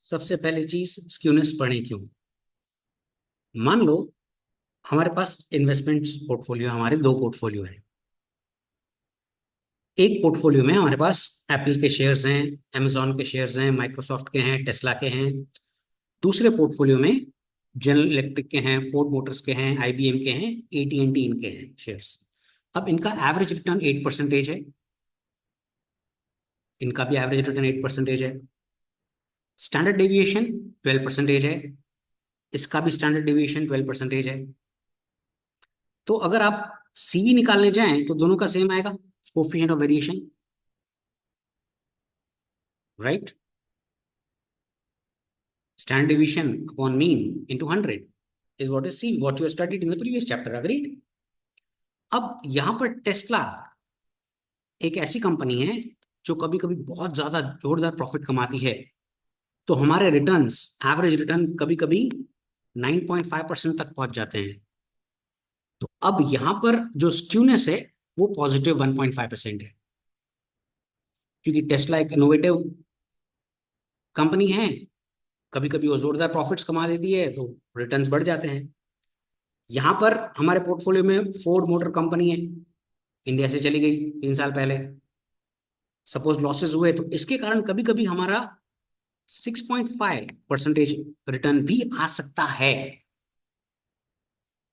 सबसे पहली चीज स्क्यूनेस पढ़े क्यों। मान लो हमारे पास इन्वेस्टमेंट पोर्टफोलियो, हमारे दो पोर्टफोलियो है। एक पोर्टफोलियो में हमारे पास एप्पल के शेयर्स हैं, amazon के शेयर्स हैं, माइक्रोसॉफ्ट के हैं, टेस्ला के हैं। दूसरे पोर्टफोलियो में जनरल इलेक्ट्रिक के हैं, फोर्ड मोटर्स के हैं, आईबीएम के हैं, एटीएनटी इनके हैं शेयर्स। अब इनका एवरेज रिटर्न 8% है। इनका भी एवरेज रिटर्न 8% है। स्टैंडर्ड डेविएशन 12% है। इसका भी स्टैंडर्ड डेविएशन 12% है। तो अगर आप सीवी निकालने जाएं तो दोनों का सेम आएगा, coefficient of variation, right. Standard deviation upon mean into 100 is what is C, what you studied in the previous chapter, agreed. अब यहां पर टेस्ला एक ऐसी कंपनी है जो कभी कभी बहुत ज्यादा जोरदार प्रॉफिट कमाती है। तो हमारे रिटर्न्स, एवरेज रिटर्न कभी कभी 9.5% तक पहुंच जाते हैं। तो अब यहां पर जो स्क्यूनेस है वो पॉजिटिव 1.5% है, क्योंकि टेस्ला एक इनोवेटिव कंपनी है। कभी कभी वो जोरदार प्रॉफिट्स कमा देती है तो रिटर्न्स बढ़ जाते हैं। यहां पर हमारे पोर्टफोलियो में फोर्ड मोटर कंपनी है, इंडिया से चली गई 3 साल पहले। सपोज लॉसेस हुए तो इसके कारण कभी कभी हमारा 6.5% रिटर्न भी आ सकता है,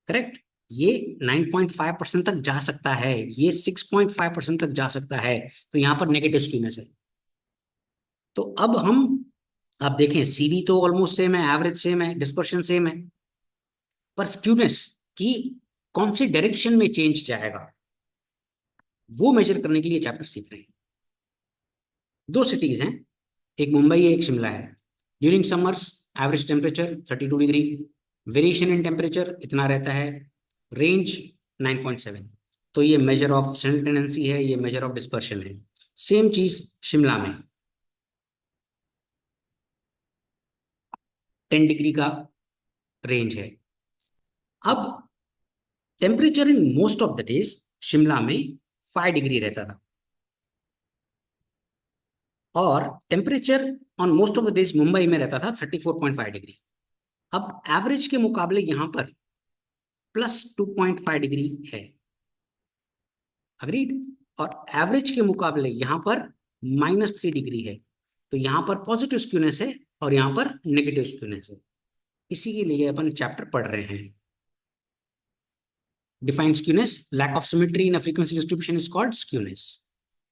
करेक्ट। ये 9.5% तक जा सकता है, ये 6.5% तक जा सकता है। तो यहां पर नेगेटिव स्क्यूनेस है। तो अब हम, आप देखें सीवी तो ऑलमोस्ट सेम है, एवरेज सेम है, डिस्पर्शन सेम है, पर स्क्यूनेस की कौन सी डायरेक्शन में चेंज जाएगा वो मेजर करने के लिए चैप्टर सीख रहे हैं। दो सिटीज हैं, एक मुंबई है, एक शिमला है। During summers average temperature 32 degree, variation in temperature इतना रहता है, रेंज 9.7। तो ये मेजर ऑफ सेंट्रल टेंडेंसी है, ये मेजर ऑफ डिस्पर्शन है। सेम चीज शिमला में 10 डिग्री का रेंज है। अब temperature in most of the days Shimla में 5 डिग्री रहता था, और temperature on most of the days Mumbai में रहता था 34.5 डिग्री। अब एवरेज के मुकाबले यहां पर +2.5 डिग्री है, अग्रीड। और एवरेज के मुकाबले यहां पर -3 डिग्री है। तो यहां पर पॉजिटिव स्क्यूनेस है और यहां पर नेगेटिव स्क्यूनेस है। इसी के लिए अपन चैप्टर पढ़ रहे हैं। Define skewness, lack of symmetry in a frequency distribution is called skewness.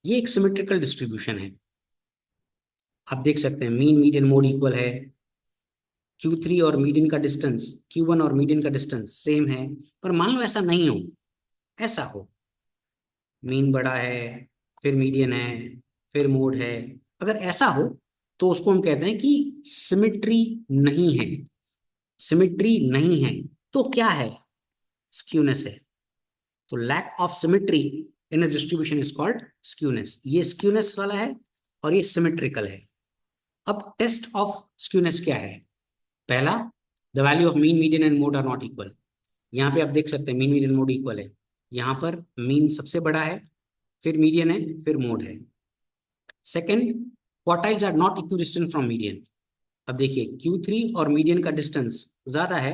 ये एक सिमेट्रिकल डिस्ट्रीब्यूशन है। आप देख सकते हैं मीन मीडियन मोड इक्वल है, Q3 और मीडियन का डिस्टेंस, Q1 और मीडियन का डिस्टेंस सेम है। पर मान लो ऐसा नहीं हो, ऐसा हो मीन बड़ा है, फिर मीडियन है, फिर मोड है। अगर ऐसा हो तो उसको हम कहते हैं कि सिमिट्री नहीं है। सिमिट्री नहीं है तो क्या है, स्क्यूनेस है। तो lack of symmetry in a distribution is called skewness. ये स्क्यूनेस वाला है और ये सिमेट्रिकल है। अब टेस्ट ऑफ स्क्यूनेस क्या है। पहला, the value of mean median and mode are not equal. यहाँ पे आप देख सकते हैं मीन मीडियन मोड इक्वल है। यहाँ पर मीन सबसे बड़ा है, फिर मीडियन है, फिर मोड है। Second, quartiles are not equidistant from median. अब देखिए Q3 और मीडियन का डिस्टेंस ज्यादा है,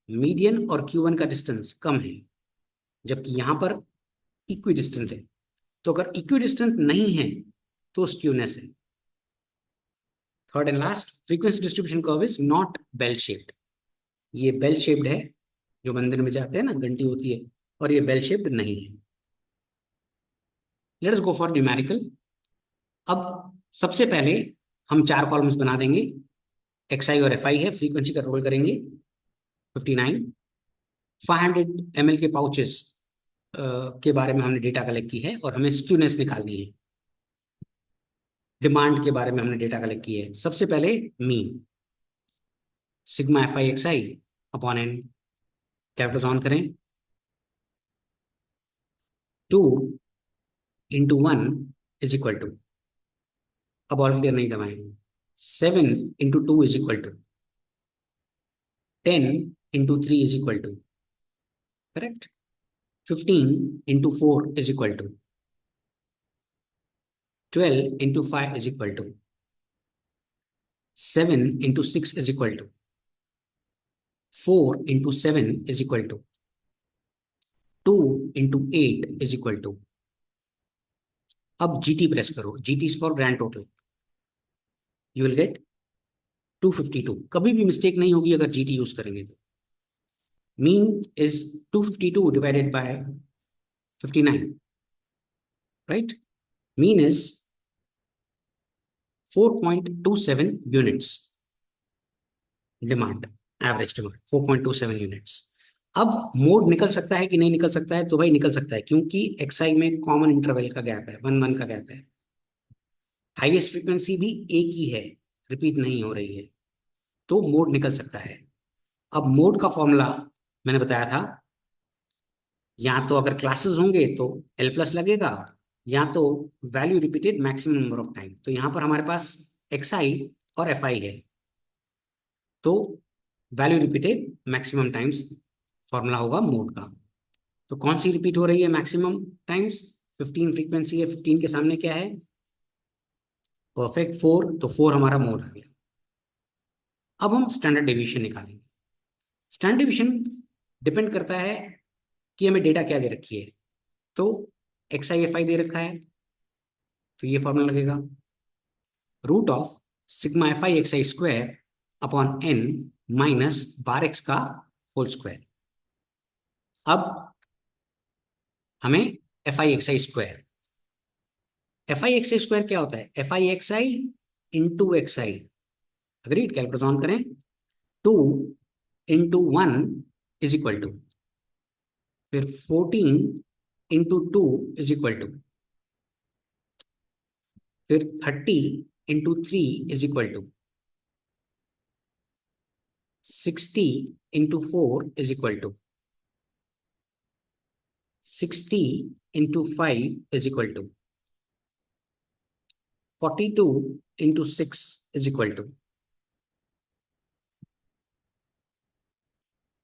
मीडियन और Q1 का डिस्टेंस कम है, जबकि यहां पर इक्विडिस्टेंट है। तो अगर इक्विडिस्टेंट नहीं है तो स्क्यूनेस है। Third and last, frequency distribution curve is not bell shaped. ये बेल शेप्ड है, जो मंदिर में जाते हैं ना घंटी होती है, और ये बेल शेप्ड नहीं है। Let us go for numerical. अब सबसे पहले हम 4 कॉलम्स बना देंगे। XI और FI है, फ्रीक्वेंसी का रोल करेंगे 59। 500 ml के पाउचेस के बारे में हमने डेटा कलेक्ट की है और हमें स्क्यूनेस निकालनी है। डिमांड के बारे में हमने डेटा कलेक्ट की है। सबसे पहले mean, sigma FI XI upon N, capitals on करें। 2 × 1 इज इक्वल टू, अब ऑल क्लियर नहीं दबाएं, 7 × 2 is equal to 10 × 3 is equal to, correct. 15 × 4 is equal to 12 × 5 is equal to 7 into 6 is equal to 4 into 7 is equal to 2 into 8 is equal to, अब GT press करो, GT is for grand total, you will get 252. कभी भी mistake नहीं होगी अगर GT use करेंगे तो. Mean is 252 divided by 59, right. Mean is 4.27 units demand, average demand 4.27 units. अब मोड निकल सकता है कि नहीं निकल सकता है, तो भाई निकल सकता है, क्योंकि एक्सआई में कॉमन इंटरवल का गैप है, 1 1 का गैप है. हाईएस्ट फ्रीक्वेंसी भी एक ही है, रिपीट नहीं हो रही है, तो मोड निकल सकता है. अब मोड का फॉर्मूला मैंने बताया था, या तो अगर क्लासेस होंगे तो L प्लस लगेगा, या तो value repeated maximum number of time. तो यहां पर हमारे पास XI और FI है, तो value repeated maximum times formula होगा मोड का. तो कौन सी रिपीट हो रही है मैक्सिमम टाइम्स? 15 फ्रीक्वेंसी है, 15 के सामने क्या है? परफेक्ट 4, तो 4 हमारा मोड आ गया. अब हम स्टैंडर्ड डेविएशन निकालेंगे. स्टैंडर्ड डेविएशन डिपेंड करता है कि हमें डेटा क्या दे रखी है. तो XI FI दे रखा है, तो ये फॉर्मूला लगेगा root of sigma FI XI square upon n minus bar x का होल स्क्वायर. अब हमें FI XI square, FI XI square क्या होता है? FI XI into XI. Agreed? Calculator on करें. 2 इंटू 1 इज इक्वल टू, फिर 14 into 2 is equal to, फिर 30 into 3 is equal to 60 into 4 is equal to 60 into 5 is equal to 42 into 6 is equal to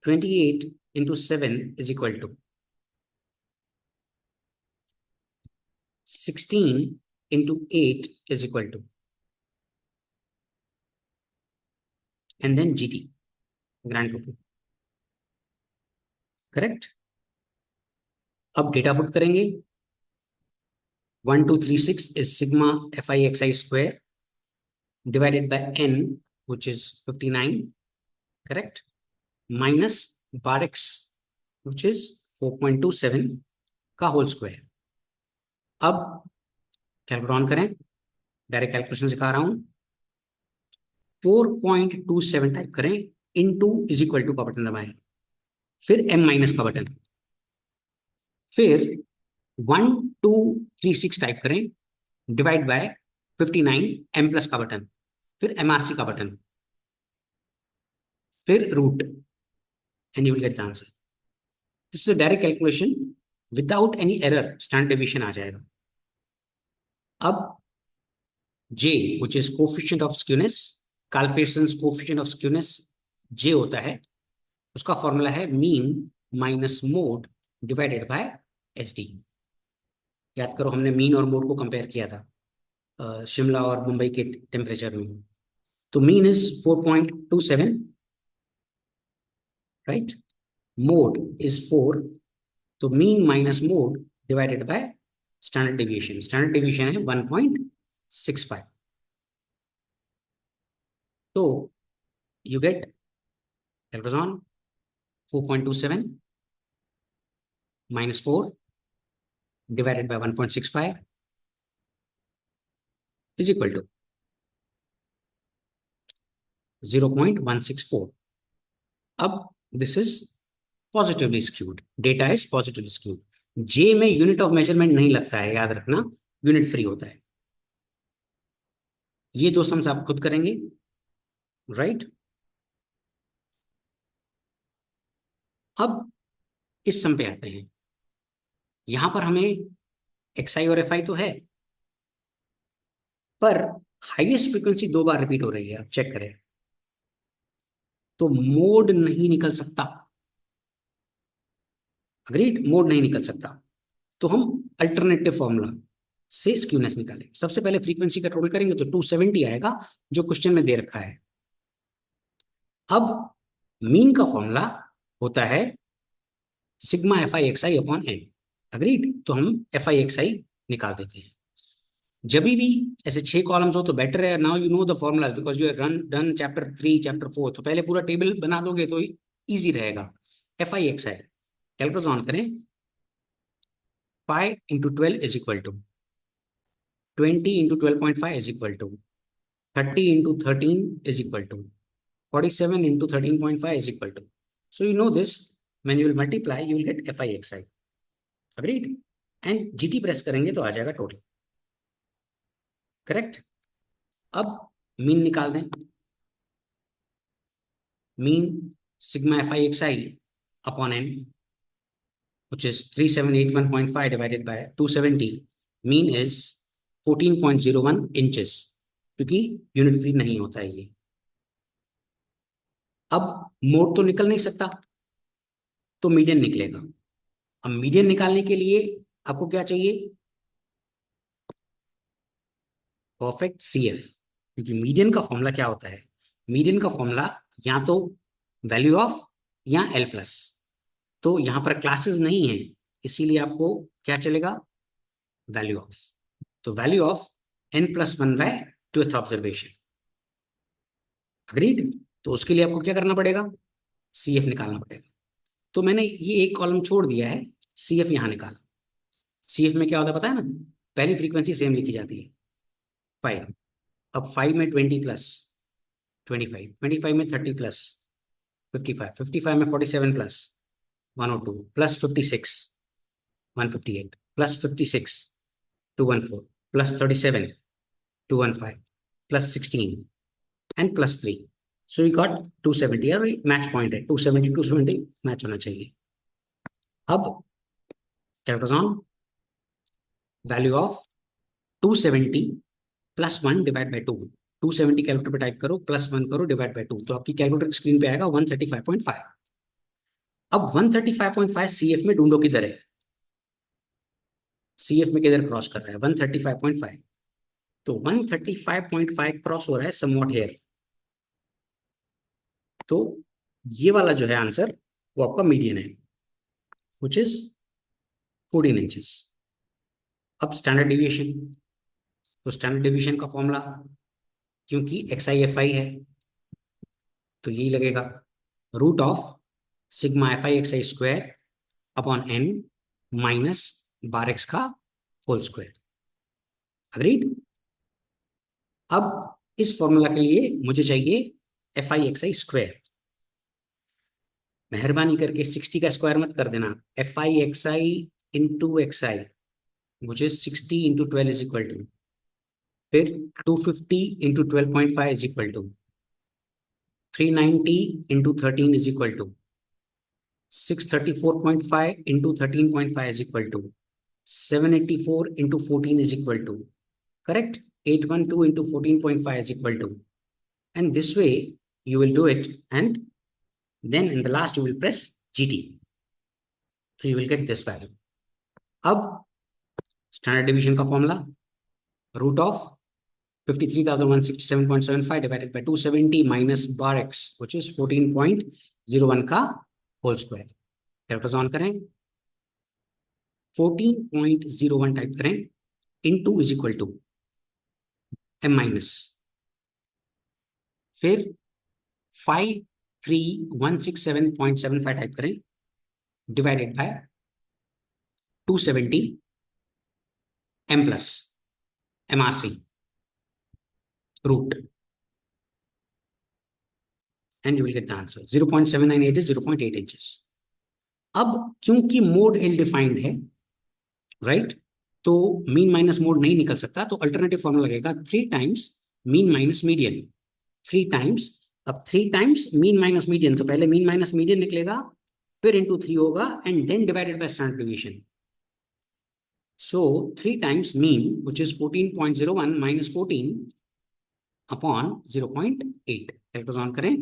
28 into 7 is equal to 16 into 8 is equal to, and then GT, grand total. Correct. अब data put करेंगे. 1236 is sigma FI XI square divided by n, which is 59, correct, minus bar x, which is 4.27 का whole square. अब calculate on करें, direct calculation सिखा रहा हूं. 4.27 type करें, into is equal to का बटन दबाएं, फिर m माइनस का बटन, फिर 1236 टाइप करें, डिवाइड बाय 59, m प्लस का बटन, फिर MRC का बटन, फिर root, and you will get the answer. This is a direct calculation without any error, standard deviation आ जाएगा. अब J, which is coefficient of skewness, Karl Pearson's coefficient of skewness J होता है, उसका formula है mean minus mode divided by SD. याद करो, हमने मीन और मोड को कंपेयर किया था शिमला और मुंबई के टेम्परेचर में. तो mean is 4.27, right. Mode is 4, तो mean minus mode divided by standard deviation. Standard deviation है 1.65. तो you get on 4.27 minus 4 divided by 1.65 is equal to 0.164. अब this is positively skewed, data is positively skewed. J में unit of measurement नहीं लगता है, याद रखना, यूनिट फ्री होता है. ये दो सम्स आप खुद करेंगे, राइट. अब इस सम पे आते हैं. यहां पर हमें XI और FI तो है, पर हाईएस्ट फ्रीक्वेंसी 2 बार रिपीट हो रही है. आप चेक करें, तो मोड नहीं निकल सकता. अग्रीड, मोड नहीं निकल सकता. तो हम अल्टरनेटिव फॉर्मूला से स्क्यूनेस निकालेंगे। सबसे पहले फ्रीक्वेंसी कंट्रोल करेंगे तो 270 आएगा जो क्वेश्चन में दे रखा है। अब मीन का फॉर्मूला होता है sigma F I X I upon N. Agreed, तो हम एफ आई एक्स आई निकाल देते हैं। जब भी ऐसे 6 कॉलम्स हो तो बेटर है, now you know the formulas because you run done chapter 3 chapter 4, तो पहले पूरा टेबल बना दोगे तो इजी रहेगा। F I X I calculator on करें। 5 into 12 is equal to 20 into 12.5 is equal to 30 into 13 is equal to 47 into 13.5 is equal to. So you know this, when you will multiply you will get FIXI. Agreed? And GT press करेंगे तो आ जाएगा total. Correct. अब mean निकाल दें। Mean sigma FIXI upon N which is 3781.5 divided by 270. Mean is 14.01 inches क्योंकि unit free नहीं होता है ये। अब मोड तो निकल नहीं सकता तो मीडियन निकलेगा। अब मीडियन निकालने के लिए आपको क्या चाहिए? परफेक्ट CF, क्योंकि मीडियन का फॉर्मूला क्या होता है? मीडियन का फॉर्मूला या तो वैल्यू ऑफ या L प्लस, तो यहां पर क्लासेस नहीं है इसीलिए आपको क्या चलेगा? Value of. तो value of n+1/2th observation. Agreed? तो उसके लिए आपको क्या करना पड़ेगा? CF निकालना पड़ेगा। तो मैंने ये एक कॉलम छोड़ दिया है, CF यहां निकाला। CF में क्या होता है पता है ना? पहली फ्रीक्वेंसी सेम लिखी जाती है 5। अब 5 में 20 प्लस 25, 25 में 30 प्लस 55, 55 में 47 plus 102 plus 56 158 plus 56 214 plus 37 215 plus 16 and plus 3। So you got 270। और मैच पॉइंट है 270 270 मैच होना चाहिए। अब calculate on value of 270 plus 1 divide by 2। 270 calculator पे टाइप करो, प्लस 1 करो, डिवाइड बाई 2, तो आपकी कैलकुलेटर स्क्रीन पे आएगा 135.5। अब 135.5 CF में ढूंढो किधर है। CF में किधर क्रॉस कर रहा है? 135.5। तो 135.5 क्रॉस हो रहा है समवॉट हेयर। तो ये वाला जो है आंसर वो आपका मीडियन है विच इज 14 इंचेस। अब स्टैंडर्ड डिविएशन, तो स्टैंडर्ड डिविएशन का फॉर्मूला क्योंकि XI FI है तो यही लगेगा root of sigma FI XI square upon n minus bar X का होल स्क्वायर। अग्रीड? अब इस फॉर्मूला के लिए मुझे चाहिए FI XI स्क्वायर। मेहरबानी करके 60 का स्क्वायर मत कर देना। FI XI इंटू XI मुझे 60 इंटू 12 इज इक्वल टू, फिर 250 into 12.5 is equal to 390 into 13 is equal to 634.5 into 13.5 is equal to 784 into 14 is equal to, correct? 812 into 14.5 is equal to, and this way you will do it, and then in the last you will press GT, so you will get this value. अब standard deviation का formula root of 53,167.75 divided by 270 minus bar x which is 14.01 का whole square। Calculator on करें, 14.01 type करें, into is equal to m minus, फिर 53,167.75 type करें divided by 270 m plus MRC root and you will get the answer 0.798 is 0.8 inches। अब क्योंकि mode ill defined है, right, तो mean minus mode नहीं निकल सकता, तो अल्टरनेटिव फॉर्मूला लगेगा 3 times mean minus median. 3 times, अब 3 टाइम्स मीन माइनस मीडियन, तो पहले मीन माइनस मीडियन निकलेगा, फिर इंटू 3 होगा and then divided by standard division. So 3 times mean which is 14.01 minus 14 upon 0.8। Calculator on करें,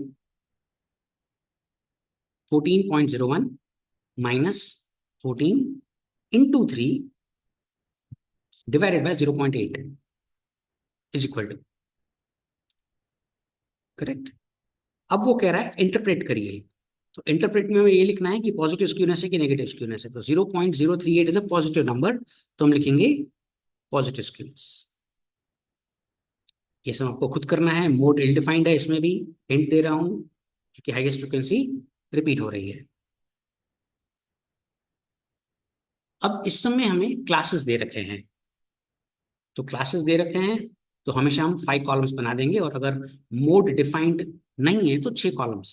14.01 minus 14 into 3 divided by 0.8 is equal to, correct. अब वो कह रहा है इंटरप्रेट करिए, तो इंटरप्रेट में हमें ये लिखना है कि पॉजिटिव स्क्यूनेस है कि नेगेटिव स्क्यूनेस है। तो 0.038 इज अ पॉजिटिव नंबर, तो हम लिखेंगे पॉजिटिव स्क्यूनेस। ये सब आपको खुद करना है। मोड इल डिफाइंड है, इसमें भी हिंट दे रहा हूं क्योंकि हाईएस्ट फ्रिक्वेंसी रिपीट हो रही है। अब इस समय हमें क्लासेस दे रखे हैं, तो क्लासेस दे रखे हैं तो हमेशा हम 5 कॉलम्स बना देंगे, और अगर मोड डिफाइंड नहीं है तो 6 कॉलम्स।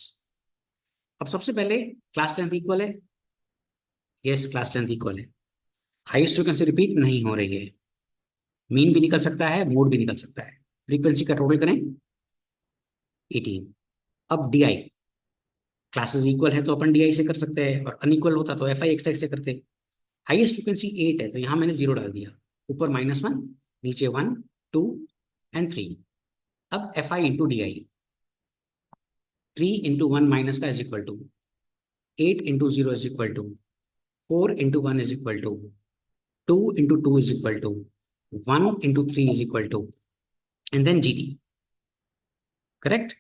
अब सबसे पहले क्लास लेंथ इक्वल है, यस क्लास लेंथ इक्वल है। हाईएस्ट फ्रिक्वेंसी रिपीट नहीं हो रही है, मीन भी निकल सकता है, मोड भी निकल सकता है। फ्रीक्वेंसी का टोटल करें 18। अब डी आई, क्लासेस इक्वल है तो अपन डी आई से कर सकते हैं, और अनइक्वल होता तो एफ आई एक्स एक्स से करते। हाईएस्ट फ्रिक्वेंसी 8 है तो यहां मैंने 0 डाल दिया, ऊपर -1, नीचे 1, 2 एंड 3। अब F I into D I, 3 into 1 minus का is equal to 8 into 0 is equal to 4 into 1 is equal to 2 into 2 is equal to 1 into 3 is equal to, and then G T, correct.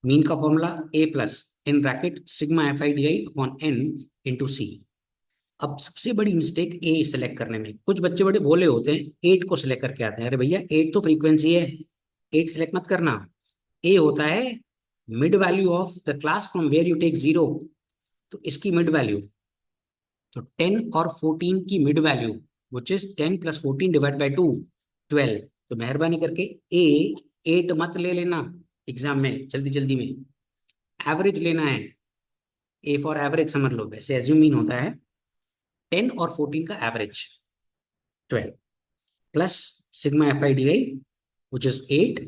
Mean का formula A plus in bracket sigma F I D I upon N into C. अब सबसे बड़ी mistake ए select करने में, कुछ बच्चे बड़े भोले होते हैं 8 को सिलेक्ट करके आते हैं। अरे भैया 8 तो फ्रीक्वेंसी है, 8 सिलेक्ट मत करना। ए होता है mid value of the class from where you take 0, तो इसकी मिड वैल्यू, तो 10 और 14 की mid value which is 10 plus 14 divide by 2, 12। तो मेहरबानी करके ए 8 मत ले लेना एग्जाम में जल्दी जल्दी में, एवरेज लेना है। ए फॉर एवरेज समझ लो, वैसे एज्यूम मीन होता है 10 और 14 का average 12 plus sigma F I D I which is 8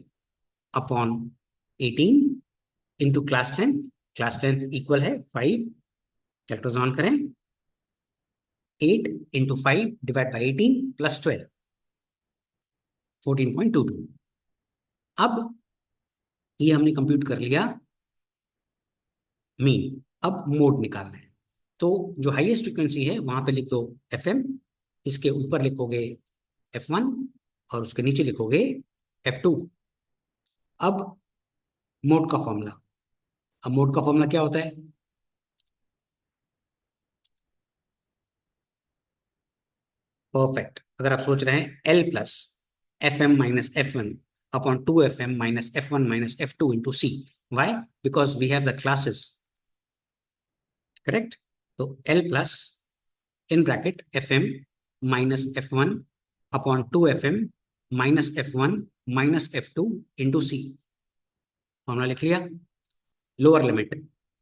upon 18 into class length equal है 5। कैलकुलेटर ऑन करें, 8 इंटू 5 डिवाइड बाई 18 प्लस 12, 14.22। अब ये हमने कंप्यूट कर लिया मीन। अब मोड निकालना है, तो जो हाईएस्ट फ्रिक्वेंसी है वहां पे लिख दो एफ एम, इसके ऊपर लिखोगे F1 और उसके नीचे लिखोगे F2। अब मोड का फॉर्मूला, अब मोड का फॉर्मूला क्या होता है? परफेक्ट। अगर आप सोच रहे हैं L plus F M minus F1 upon 2FM minus F1 minus F2 into C, why? Because we have the classes, correct. तो L plus in bracket FM minus F1 upon 2FM minus F1 minus F2 into C, formula लिख लिया। Lower limit,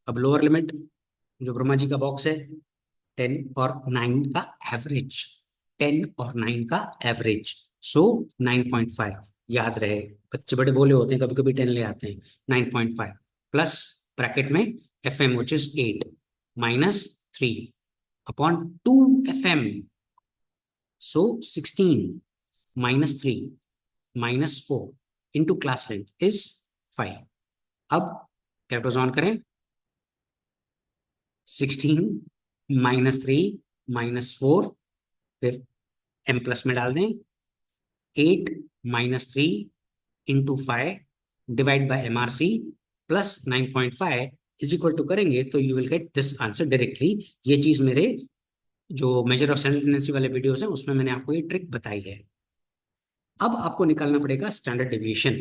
अब lower limit जो ब्रह्मा जी का box है 10 और 9 का average, 10 और 9 का एवरेज, सो 9.5। याद रहे, बच्चे बड़े बोले होते हैं, कभी कभी 10 ले आते हैं। 9.5 प्लस ब्रैकेट में F M which is 8 minus 3 upon 2FM, so 16 minus 3 minus 4 into class length is 5। अब कैलकुलेटर ऑन करें, 16 माइनस 3 माइनस 4, फिर एम प्लस में डाल दें, 8 minus 3 into 5 divide by M R C plus 9.5 is equal to करेंगे तो you will get this answer directly. ये चीज मेरे जो मेजर ऑफ स्टैंडर्ड टेंडेंसी वाले वीडियोस हैं उसमें मैंने आपको ये ट्रिक बताई है। अब आपको निकालना पड़ेगा स्टैंडर्ड डेविएशन।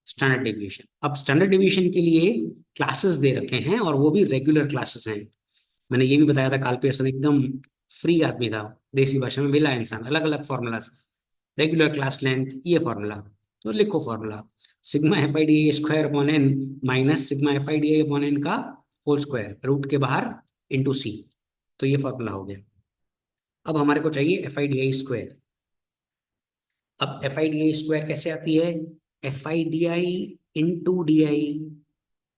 स्टैंडर्ड डेविएशन, अब स्टैंडर्ड डेविएशन के लिए क्लासेस दे रखे हैं और वो भी रेगुलर क्लासेस हैं। मैंने ये भी बताया था कार्ल पियर्सन एकदम फ्री आदमी था, देसी भाषा में मिला इंसान, अलग अलग फॉर्मूलाज। रेगुलर क्लास लेंथ ये फॉर्मूला, तो लिखो formula sigma F I D A square upon N minus sigma F I D A upon N का होल स्क्वायर रूट के बाहर इंटू सी, तो ये फॉर्मूला हो गया। अब हमारे को चाहिए F I D I square. अब F I D I square कैसे आती है? F I D I into D I,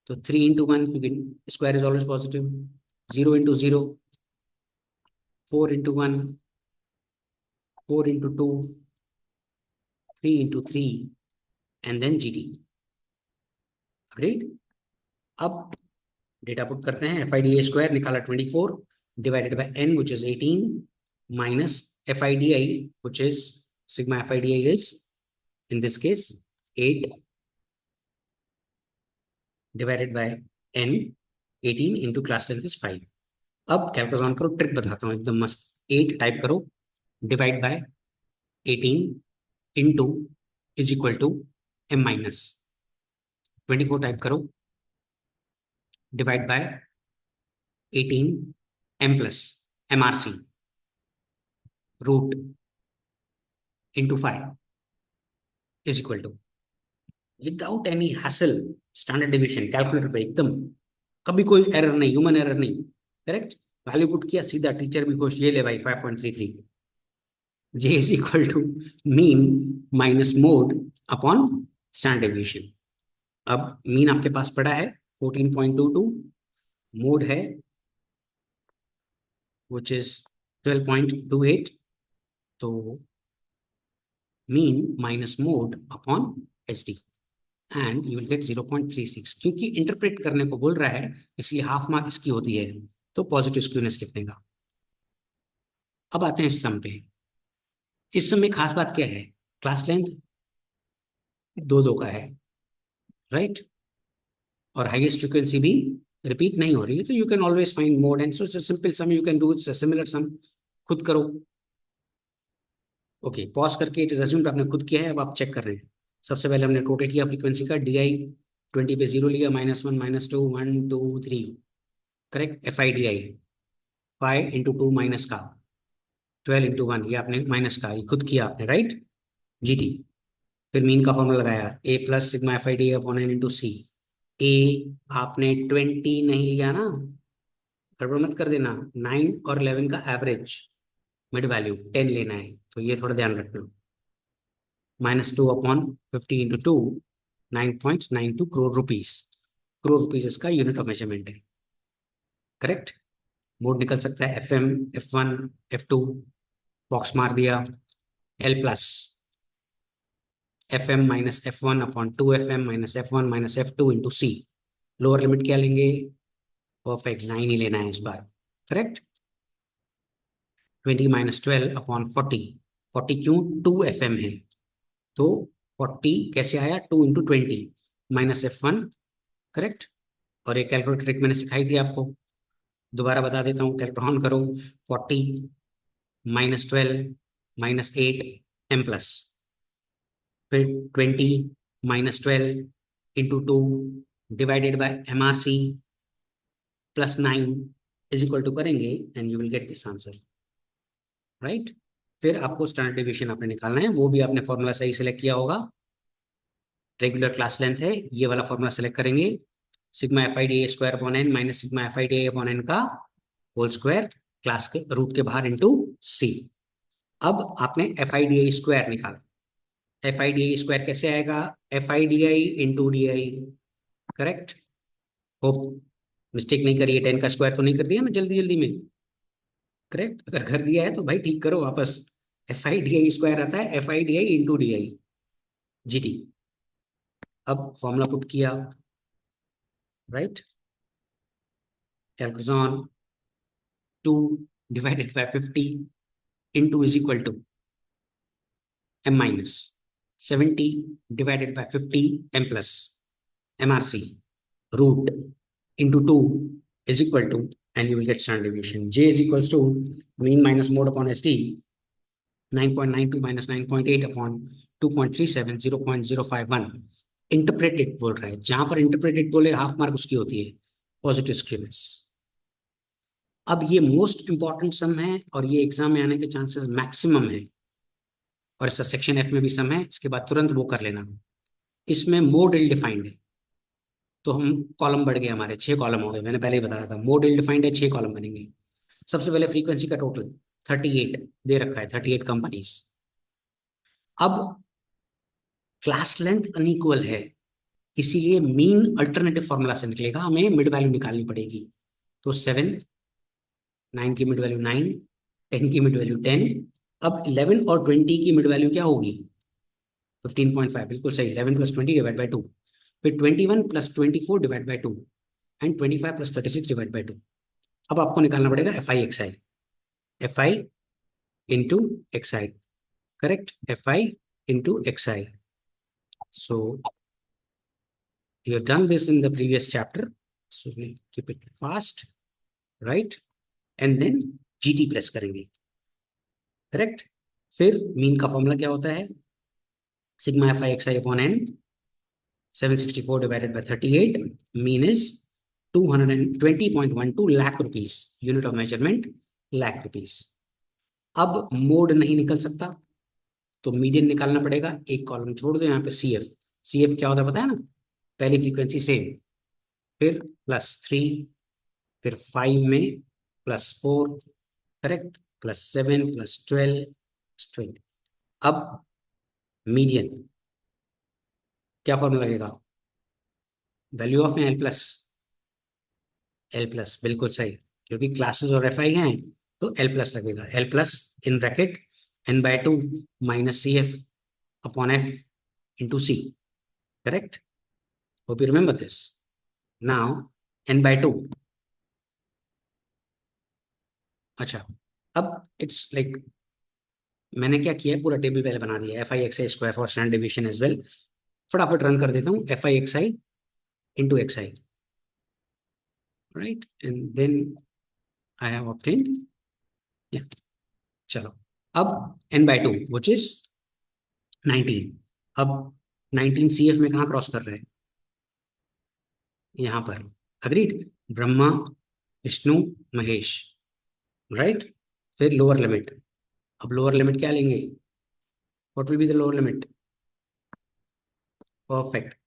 तो 3 इंटू 1 क्योंकि square is always positive, 0 into 0, 4 into 1, 4 into 2, 3 into 3 and then G D. Agreed. अब data put करते हैं, F I D A square निकाला 24 divided by N which is 18 minus FIDI, which is sigma FIDI is in this case 8 divided by n, 18 into class length is 5. अब calculate on करो, trick बताता हूँ एकदम मस्त. 8 type करो, divide by 18 into is equal to m minus 24 type करो, divide by 18 m plus MRC root into 5 is equal to, without any hassle, standard division calculator पे एकदम, कभी कोई एरर नहीं, ह्यूमन एरर नहीं, करेक्ट. वैल्यू पुट किया, सीधा teacher भी खुश, ये ले भाई 5.33. J is equal to mean minus mode upon standard division. अब मीन आपके पास पड़ा है 14.22, मोड है which is 12.28, तो mean minus mode upon SD and you will gate 0.36. क्योंकि इंटरप्रेट करने को बोल रहा है इसलिए हाफ मार्क इसकी होती है, तो पॉजिटिव स्क्यूनेस लिखने. अब आते हैं इस सम पे. इस सम में खास बात क्या है, क्लास लेंथ 2 का है, राइट, और हाईएस्ट फ्रीक्वेंसी भी रिपीट नहीं हो रही है, तो you can always find mode and so it's a simple sum, you can do it's a similar sum. खुद करो. ओके, पॉज करके इट इज अज्यूम्ड आपने खुद किया है, अब आप चेक कर रहे हैं. सबसे पहले हमने टोटल किया फ्रीक्वेंसी का, DI 20 पे 0 लिया, -1 -2 1 2 3, करेक्ट. FIDI 5 इंटू 2 माइनस का 12 इंटू 1, ये आपने माइनस का, ये खुद किया आपने, राइट. GT, फिर मीन का फॉर्मूला लगाया, A plus sigma FIDI upon n into C. A आपने 20 नहीं लिया ना, गड़बड़ मत कर देना. 9 और 11 का एवरेज मिड वैल्यू 10 लेना है, तो ये थोड़ा ध्यान रखना. -2 upon 50 into 2, 9.92 crore rupees. Crore rupees इसका यूनिट ऑफ मेजरमेंट है, करेक्ट. मोड निकल सकता है FM, F1, F2, बॉक्स मार दिया. L plus FM minus F1 upon 2FM minus F1 minus F2 into C. Lower limit क्या लेंगे, परफेक्ट 9 ही लेना है इस बार, करेक्ट. 20 minus 12 upon 40. 40 क्यों, 2FM है, तो 40 कैसे आया, 2 इंटू 20 माइनस F1, करेक्ट. और एक कैलकुलेटर ट्रिक मैंने सिखाई थी आपको, दोबारा बता देता हूँ. कैलकुलेटर ऑन करो, 40 माइनस 12 माइनस 8 M प्लस, फिर 20 minus 12 into 2 divided by MRC plus 9 is equal to करेंगे and you will get this answer, right. फिर आपको स्टैंडर्ड डिवीजन आपने निकालना है, वो भी आपने फॉर्मूला सही सेलेक्ट किया होगा. रेगुलर क्लास लेंथ है, ये वाला फॉर्मूला सेलेक्ट करेंगे, sigma FIDI square upon n minus sigma FIDI upon n का होल स्क्वायर, क्लास के रूट के बाहर इंटू C. अब आपने FIDI स्क्वायर निकाला. FIDI स्क्वायर कैसे आएगा, FIDI into DI, correct. Hope mistake नहीं करिए, 10 का स्क्वायर तो नहीं कर दिया ना जल्दी जल्दी में, करेक्ट. अगर कर दिया है तो भाई ठीक करो वापस. FIDI स्क्वायर आता है FIDI इंटू DI GT. अब फॉर्मूला पुट किया, right. Calculation 2 divided by 50 into is equal to M minus 70 divided by 50 M plus MRC root into 2 is equal to, and you will get standard deviation. J is equals to mean minus mode upon SD, 9.92 minus 9.8 upon 2.37, 0.051. Interpreted बोल रहा है, जहां पर interpreted बोले half mark उसकी होती है, positive skewness. अब ये मोस्ट इंपॉर्टेंट सम है और ये एग्जाम में आने के चांसेस मैक्सिमम है, और इसका सेक्शन F में भी सम है, इसके बाद तुरंत वो कर लेना. इसमें मोड इल डिफाइंड है, तो हम कॉलम बढ़ गए, हमारे 6 कॉलम हो गए, मैंने पहले ही बताया था. मोड इल डिफाइंड है, 6 कॉलम बनेंगे. सबसे पहले फ्रीक्वेंसी का टोटल 38 दे रखा है, 38 कंपनीज. अब क्लास लेंथ अनइक्वल है, इसीलिए मीन अल्टरनेटिव फॉर्मूला से निकलेगा, हमें मिड वैल्यू निकालनी पड़ेगी. तो 7, 9 की मिड वैल्यू 9, 10 की मिड वैल्यू 10. अब 11 और 20 की मिड वैल्यू क्या होगी, 15.5, बिल्कुल सही. 11 प्लस 20 डिवाइड बाई 2, फिर 21 plus 24 divide by 2 and 25 plus 36 divide by 2. अब आपको निकालना पड़ेगा FI XI. FI into xi, correct? Fi into xi. So you have done this in the previous chapter, so we'll keep it fast, right? And then gt press करेंगे, correct? फिर mean का formula क्या होता है? Sigma fi xi upon n, 764 divided by 38. Mean is 220.12 lakh rupees. Unit of measurement lakh rupees. अब mode नहीं निकल सकता, तो मीडियन निकालना पड़ेगा। एक कॉलम छोड़ दो यहाँ पे सी एफ। सी एफ क्या होता है पता है ना? पहली फ्रीक्वेंसी सेम, फिर +3, फिर 5 में +4, करेक्ट, +7, +12, +20। अब मीडियन क्या फॉर्मूला लगेगा? Value of L plus, L plus, बिल्कुल सही, क्योंकि क्लासेस और एफ आई हैं तो एल प्लस लगेगा। L plus in bracket n/2 minus C F upon F into C, correct? Hope you remember this. Now n/2, अच्छा, अब इट्स लाइक मैंने क्या किया है, पूरा टेबल पहले बना दिया, F I X I square for standard division as well. फटाफट रन कर देता हूँ, F I X I into X I, right, and then I have obtained, या, चलो, अब n/2 विच इज 19। अब 19 सी एफ में कहाँ क्रॉस कर रहे हैं? यहाँ पर, अग्रीड, ब्रह्मा विष्णु महेश, राइट? फिर लोअर लिमिट, अब लोअर लिमिट क्या लेंगे? What will be the lower limit? Perfect.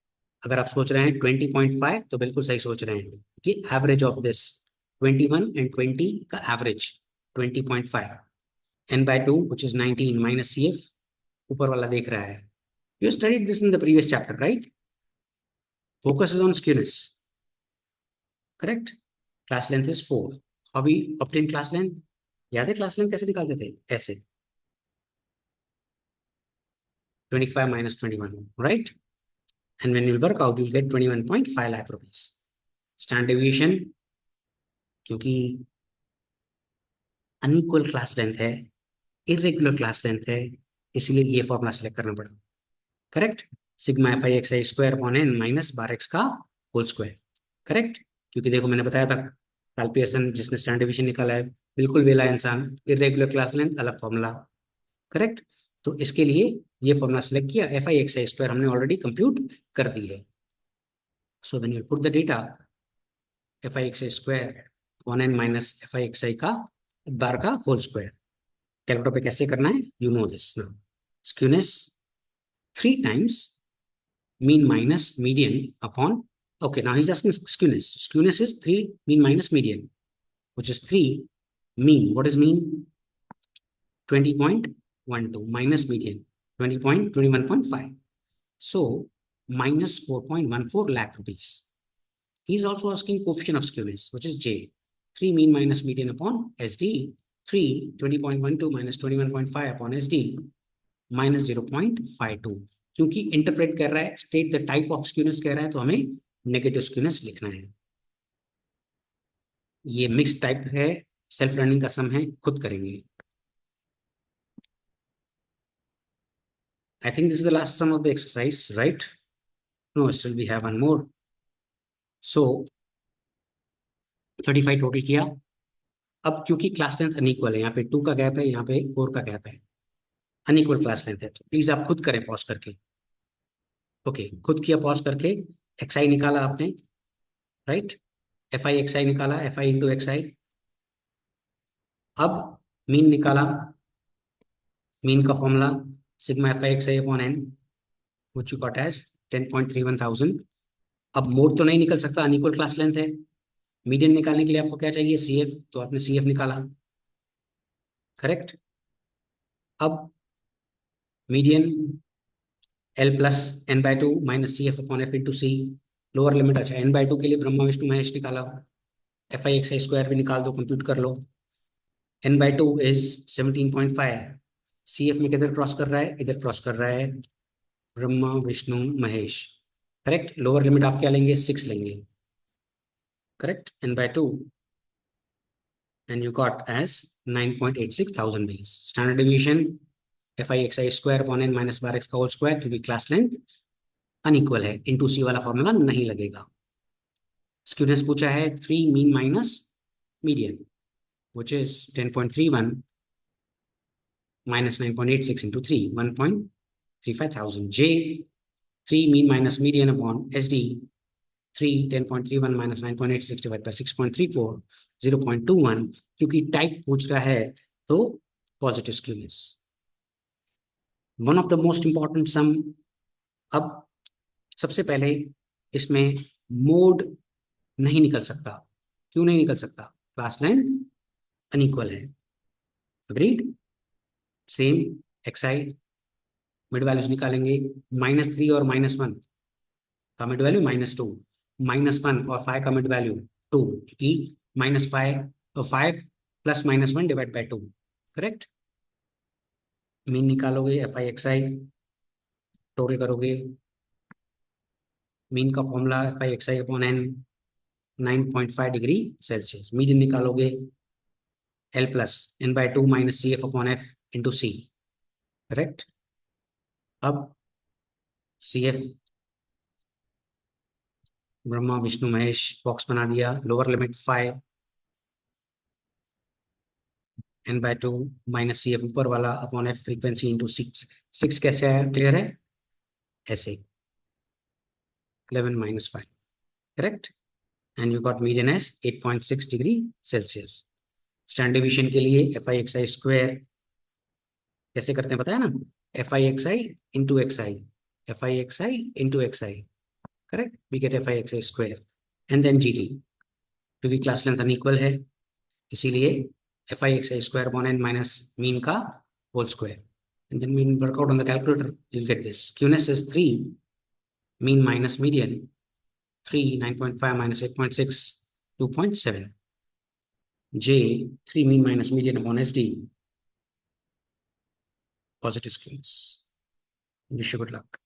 अगर आप सोच रहे हैं 20.5 तो बिल्कुल सही सोच रहे हैं, कि एवरेज ऑफ दिस 21 एंड 20 का average 20.5, n/2 which is 19 minus C F, ऊपर वाला देख रहा है। You studied this in the previous chapter, right? Focus is on skewness, correct? Class length is 4। अभी ऑब्टेन क्लास लेंथ, याद है क्लास लेंथ कैसे निकालते थे? ऐसे, 25 minus 21, right? And when you work out, you'll get 21.5 lakh rupees. Standard deviation, क्योंकि unequal class length है, irregular class length है, इसलिए ये फॉर्मूला सेलेक्ट करना पड़ा, correct? Sigma F I X I square upon N minus 12x का whole square, correct? क्योंकि देखो मैंने बताया था, कार्ल पियर्सन जिसने स्टैंडर्ड डिवीजन निकाला है, बिल्कुल वेला इंसान, इरेगुलर क्लास लेंथ अलग फॉर्मूला, करेक्ट? तो इसके लिए ये फॉर्मूला सेलेक्ट किया, F I X I square हमने ऑलरेडी कंप्यूट कर दी है। So when you put the data, F I X I square upon N minus F I X I का बार का होल स्क्वायर, कैलकुलेटर पे कैसे करना है, you know this now. Skewness 3 times mean minus median upon, okay, now he's asking skewness. Skewness is 3 mean minus median, which is 3 mean. What is mean? 20.12 minus median 20.21.5, so minus 4.14 lakh rupees. He's also asking coefficient of skewness, which is j, 3 mean minus median upon sd, 3 20.12 minus 21.5 upon sd minus 0.52। क्योंकि interpret कर रहा है, state the type of skewness कह रहा है, तो हमें negative skewness लिखना है। ये मिक्स टाइप है, सेल्फ लर्निंग का सम है, खुद करेंगे। I think this is the last sum of the exercise, right? No, still we have one more. So 35 total किया। अब क्योंकि क्लास लेंथ अनइक्वल है, यहाँ पे 2 का गैप है, यहाँ पे 4 का गैप है, अनइक्वल क्लास लेंथ है, तो प्लीज आप खुद करें पॉज करके। ओके, खुद किया पॉज करके, एक्स आई निकाला आपने, right? F I X I निकाला, F I into X I. अब मीन निकाला, मीन का formula sigma F I X I upon N, which you got as 10.31,000। अब मोड तो नहीं निकल सकता, अनइक्वल क्लास लेंथ है। मीडियन निकालने के लिए आपको क्या चाहिए? सी एफ, तो आपने सी एफ निकाला, करेक्ट? अब median L plus n/2 minus C F upon F into C, lower limit, अच्छा n/2 के लिए ब्रह्मा विष्णु महेश निकाला, F I X I square भी निकाल दो, कंप्यूट कर लो। n/2 इज 17.5, सी एफ में किधर क्रॉस कर रहा है? इधर क्रॉस कर रहा है, Brahma Vishnu Mahesh, correct? Lower limit आप क्या लेंगे? 6 लेंगे, correct? n/2 and you got as 9.86 thousand days. Standard deviation fi square upon n minus bar x का होल स्क्वायर, क्योंकि क्लास लेंथ अनइक्वल है, इंटू सी वाला फॉर्मूला नहीं लगेगा. स्क्यूनेस पूछा है 3 mean minus median, which is 10.31 minus 9.86 into 3, 1.35 thousand. J 3 mean minus median upon SD 3 10.31 minus 9.86 divided by 6.34 0.21, क्योंकि type पूछ रहा है तो positive skewness. One of the most important sum. अब सबसे पहले इसमें मोड नहीं निकल सकता. क्यों नहीं निकल सकता? क्लास लेंथ अनइक्वल है. Agreed. Same XI mid values निकालेंगे. -3 और -1 का मिड वैल्यू -2, -1 और 5 का मिड वैल्यू 2, क्योंकि -5 और 5 plus -1 divide by 2. Correct. Mean निकालोगे fi टोटल करोगे. मीन का formula fi upon n 9.5 degree Celsius. Median निकालोगे L plus n/2 minus CF upon F into C. Correct. अब CF ब्रह्मा विष्णु महेश बॉक्स बना दिया. Lower limit 5 n/2 minus CF ऊपर वाला upon F frequency into 6 कैसे आया? क्लियर है? ऐसे 11 minus 5. Correct. And you got median as 8.6 degree Celsius. Standard deviation के लिए fi स्क्वायर कैसे करते हैं पता है ना? fi into X I, fi into X I. Correct. We get fi square and then gt. क्योंकि क्लास लेंथ अनइक्वल है इसीलिए fi square upon n minus mean का whole square. And then mean work out on the calculator. You get this. Skewness is 3 mean minus median 3 9.5 minus 8.6 2.7. J 3 mean minus median upon SD positive skewness. Wish you good luck.